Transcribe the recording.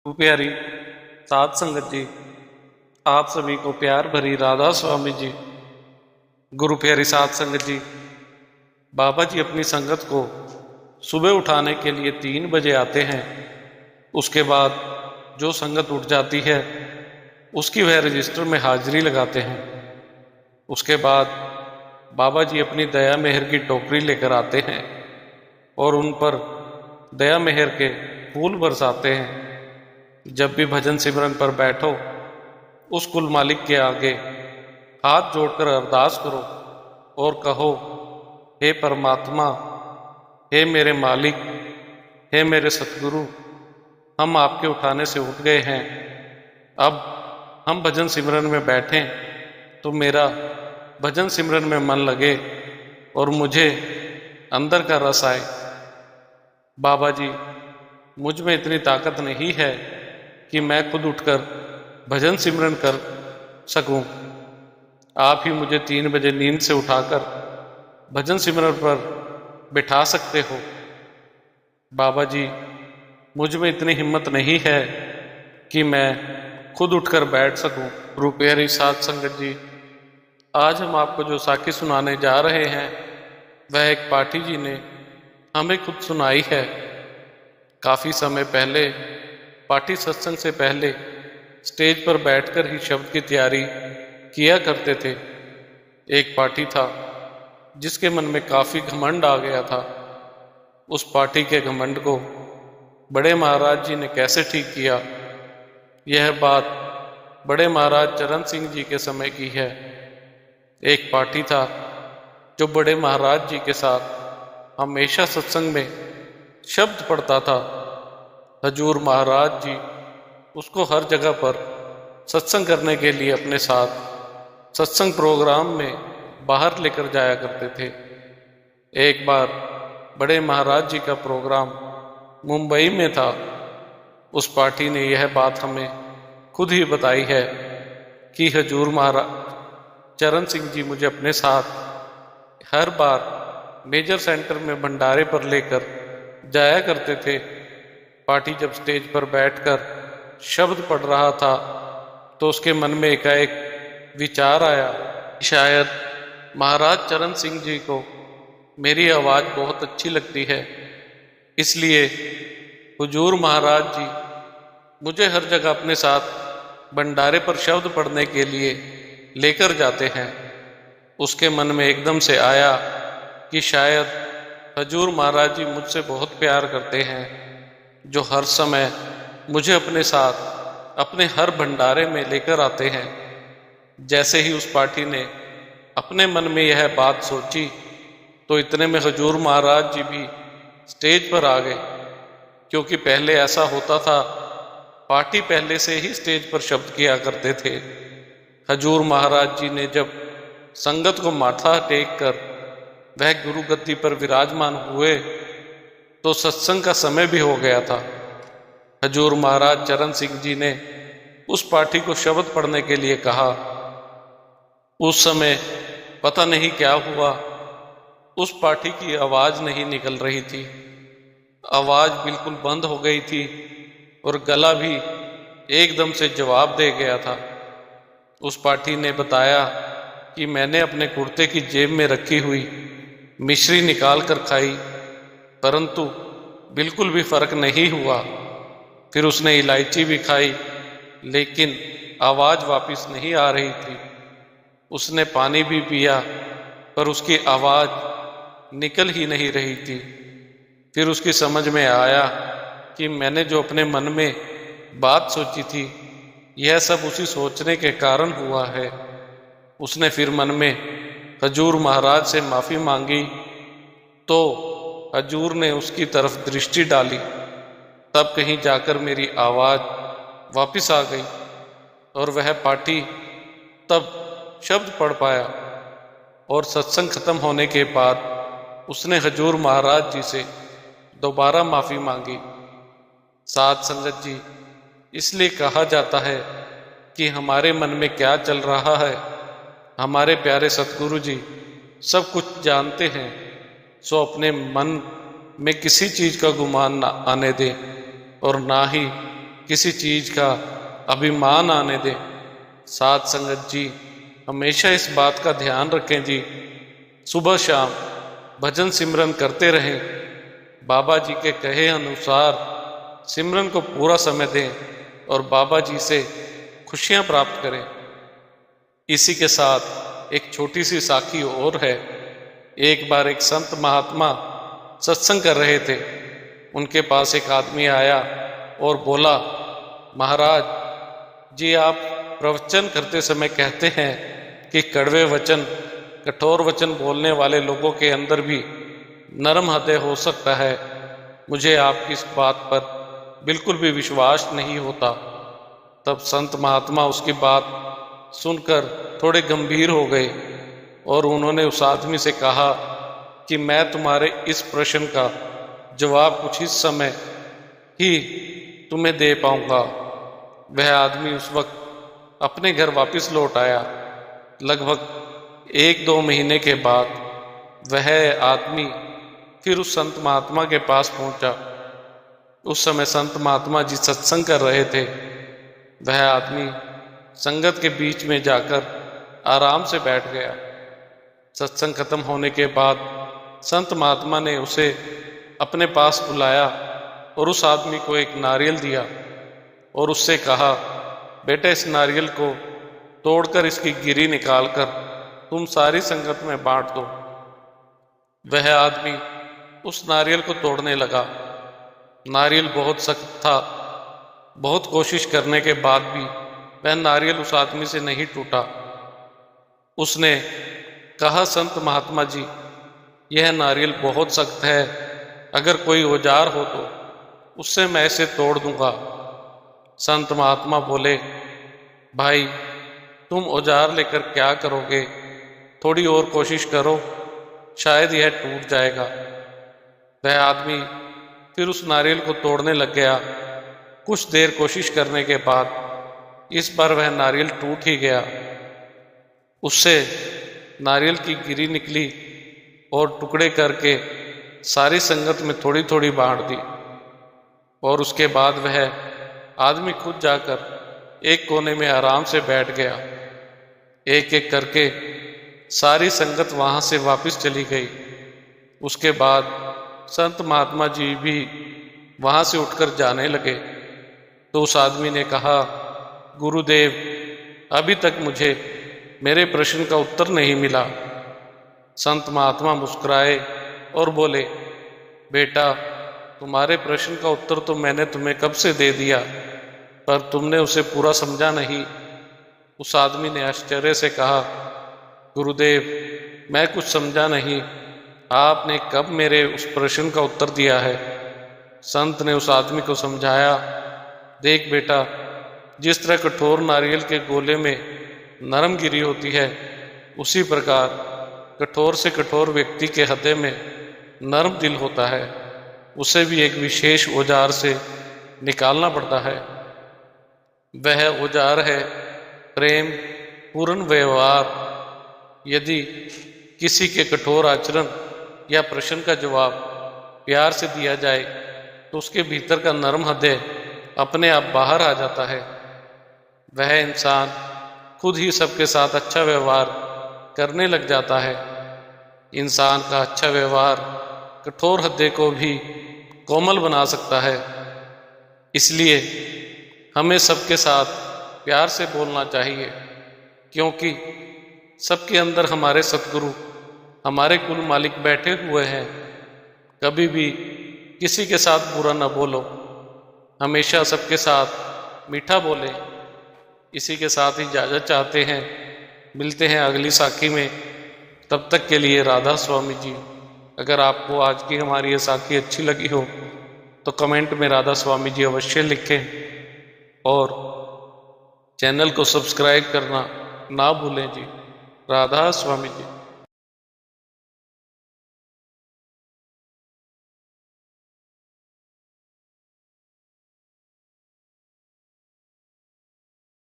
प्यारी साध संगत जी, आप सभी को प्यार भरी राधा स्वामी जी। गुरु प्यारी साध संगत जी, बाबा जी अपनी संगत को सुबह उठाने के लिए 3 बजे आते हैं। उसके बाद जो संगत उठ जाती है उसकी वह रजिस्टर में हाजिरी लगाते हैं। उसके बाद बाबा जी अपनी दया मेहर की टोकरी लेकर आते हैं और उन पर दया मेहर के फूल बरसाते हैं। जब भी भजन सिमरन पर बैठो, उस कुल मालिक के आगे हाथ जोड़कर अरदास करो और कहो, हे परमात्मा, हे मेरे मालिक, हे मेरे सतगुरु, हम आपके उठाने से उठ गए हैं। अब हम भजन सिमरन में बैठें तो मेरा भजन सिमरन में मन लगे और मुझे अंदर का रस आए। बाबा जी, मुझ में इतनी ताकत नहीं है कि मैं खुद उठकर भजन सिमरन कर सकूं। आप ही मुझे 3 बजे नींद से उठाकर भजन सिमरन पर बिठा सकते हो। बाबा जी, मुझ में इतनी हिम्मत नहीं है कि मैं खुद उठकर बैठ सकूं। रुपहरी साध संगत जी, आज हम आपको जो साखी सुनाने जा रहे हैं वह एक पाठी जी ने हमें खुद सुनाई है। काफी समय पहले पाठी सत्संग से पहले स्टेज पर बैठकर ही शब्द की तैयारी किया करते थे। एक पाठी था जिसके मन में काफी घमंड आ गया था। उस पाठी के घमंड को बड़े महाराज जी ने कैसे ठीक किया, यह बात बड़े महाराज चरण सिंह जी के समय की है। एक पाठी था जो बड़े महाराज जी के साथ हमेशा सत्संग में शब्द पढ़ता था। हजूर महाराज जी उसको हर जगह पर सत्संग करने के लिए अपने साथ सत्संग प्रोग्राम में बाहर लेकर जाया करते थे। एक बार बड़े महाराज जी का प्रोग्राम मुंबई में था। उस पाठी ने यह बात हमें खुद ही बताई है कि हजूर महाराज चरण सिंह जी मुझे अपने साथ हर बार मेजर सेंटर में भंडारे पर लेकर जाया करते थे। पाठी जब स्टेज पर बैठकर शब्द पढ़ रहा था तो उसके मन में एकाएक विचार आया, शायद महाराज चरण सिंह जी को मेरी आवाज़ बहुत अच्छी लगती है, इसलिए हुजूर महाराज जी मुझे हर जगह अपने साथ भंडारे पर शब्द पढ़ने के लिए लेकर जाते हैं। उसके मन में एकदम से आया कि शायद हजूर महाराज जी मुझसे बहुत प्यार करते हैं, जो हर समय मुझे अपने साथ अपने हर भंडारे में लेकर आते हैं। जैसे ही उस पाठी ने अपने मन में यह बात सोची तो इतने में हजूर महाराज जी भी स्टेज पर आ गए। क्योंकि पहले ऐसा होता था, पाठी पहले से ही स्टेज पर शब्द किया करते थे। हजूर महाराज जी ने जब संगत को माथा टेक कर वह गुरु गद्दी पर विराजमान हुए तो सत्संग का समय भी हो गया था। हजूर महाराज चरण सिंह जी ने उस पाठी को शब्द पढ़ने के लिए कहा। उस समय पता नहीं क्या हुआ, उस पाठी की आवाज नहीं निकल रही थी। आवाज बिल्कुल बंद हो गई थी और गला भी एकदम से जवाब दे गया था। उस पाठी ने बताया कि मैंने अपने कुर्ते की जेब में रखी हुई मिश्री निकाल कर खाई, परंतु बिल्कुल भी फर्क नहीं हुआ। फिर उसने इलायची भी खाई, लेकिन आवाज वापस नहीं आ रही थी। उसने पानी भी पिया, पर उसकी आवाज निकल ही नहीं रही थी। फिर उसकी समझ में आया कि मैंने जो अपने मन में बात सोची थी, यह सब उसी सोचने के कारण हुआ है। उसने फिर मन में हजूर महाराज से माफी मांगी तो हजूर ने उसकी तरफ दृष्टि डाली। तब कहीं जाकर मेरी आवाज वापस आ गई और वह पाठी तब शब्द पढ़ पाया। और सत्संग खत्म होने के बाद उसने हजूर महाराज जी से दोबारा माफी मांगी। साध संगत जी, इसलिए कहा जाता है कि हमारे मन में क्या चल रहा है हमारे प्यारे सतगुरु जी सब कुछ जानते हैं। सो अपने मन में किसी चीज का गुमान ना आने दें और ना ही किसी चीज का अभिमान आने दें। साध संगत जी हमेशा इस बात का ध्यान रखें जी, सुबह शाम भजन सिमरन करते रहें। बाबा जी के कहे अनुसार सिमरन को पूरा समय दें और बाबा जी से खुशियां प्राप्त करें। इसी के साथ एक छोटी सी साखी और है। एक बार एक संत महात्मा सत्संग कर रहे थे। उनके पास एक आदमी आया और बोला, महाराज जी आप प्रवचन करते समय कहते हैं कि कड़वे वचन, कठोर वचन बोलने वाले लोगों के अंदर भी नरम हृदय हो सकता है। मुझे आपकी इस बात पर बिल्कुल भी विश्वास नहीं होता। तब संत महात्मा उसकी बात सुनकर थोड़े गंभीर हो गए और उन्होंने उस आदमी से कहा कि मैं तुम्हारे इस प्रश्न का जवाब कुछ इस समय ही तुम्हें दे पाऊंगा। वह आदमी उस वक्त अपने घर वापस लौट आया। लगभग 1-2 महीने के बाद वह आदमी फिर उस संत महात्मा के पास पहुंचा। उस समय संत महात्मा जी सत्संग कर रहे थे। वह आदमी संगत के बीच में जाकर आराम से बैठ गया। सत्संग खत्म होने के बाद संत महात्मा ने उसे अपने पास बुलाया और उस आदमी को एक नारियल दिया और उससे कहा, बेटा इस नारियल को तोड़कर इसकी गिरी निकालकर तुम सारी संगत में बांट दो। वह आदमी उस नारियल को तोड़ने लगा। नारियल बहुत सख्त था। बहुत कोशिश करने के बाद भी वह नारियल उस आदमी से नहीं टूटा। उसने कहा, संत महात्मा जी यह नारियल बहुत सख्त है, अगर कोई औजार हो तो उससे मैं इसे तोड़ दूंगा। संत महात्मा बोले, भाई तुम औजार लेकर क्या करोगे, थोड़ी और कोशिश करो, शायद यह टूट जाएगा। वह आदमी फिर उस नारियल को तोड़ने लग गया। कुछ देर कोशिश करने के बाद इस बार वह नारियल टूट ही गया। उससे नारियल की गिरी निकली और टुकड़े करके सारी संगत में थोड़ी थोड़ी बांट दी। और उसके बाद वह आदमी खुद जाकर एक कोने में आराम से बैठ गया। एक एक करके सारी संगत वहां से वापस चली गई। उसके बाद संत महात्मा जी भी वहां से उठकर जाने लगे तो उस आदमी ने कहा, गुरुदेव अभी तक मुझे मेरे प्रश्न का उत्तर नहीं मिला। संत महात्मा मुस्कुराए और बोले, बेटा तुम्हारे प्रश्न का उत्तर तो मैंने तुम्हें कब से दे दिया, पर तुमने उसे पूरा समझा नहीं। उस आदमी ने आश्चर्य से कहा, गुरुदेव मैं कुछ समझा नहीं, आपने कब मेरे उस प्रश्न का उत्तर दिया है। संत ने उस आदमी को समझाया, देख बेटा, जिस तरह कठोर नारियल के गोले में नरम गिरी होती है, उसी प्रकार कठोर से कठोर व्यक्ति के हृदय में नरम दिल होता है। उसे भी एक विशेष औजार से निकालना पड़ता है। वह औजार है प्रेम पूर्ण व्यवहार। यदि किसी के कठोर आचरण या प्रश्न का जवाब प्यार से दिया जाए तो उसके भीतर का नरम हृदय अपने आप बाहर आ जाता है। वह इंसान खुद ही सबके साथ अच्छा व्यवहार करने लग जाता है। इंसान का अच्छा व्यवहार कठोर हृदय को भी कोमल बना सकता है। इसलिए हमें सबके साथ प्यार से बोलना चाहिए, क्योंकि सबके अंदर हमारे सतगुरु, हमारे कुल मालिक बैठे हुए हैं। कभी भी किसी के साथ बुरा न बोलो, हमेशा सबके साथ मीठा बोले। इसी के साथ ही इजाज़त चाहते हैं। मिलते हैं अगली साखी में। तब तक के लिए राधा स्वामी जी। अगर आपको आज की हमारी ये साखी अच्छी लगी हो तो कमेंट में राधा स्वामी जी अवश्य लिखें और चैनल को सब्सक्राइब करना ना भूलें जी। राधा स्वामी जी।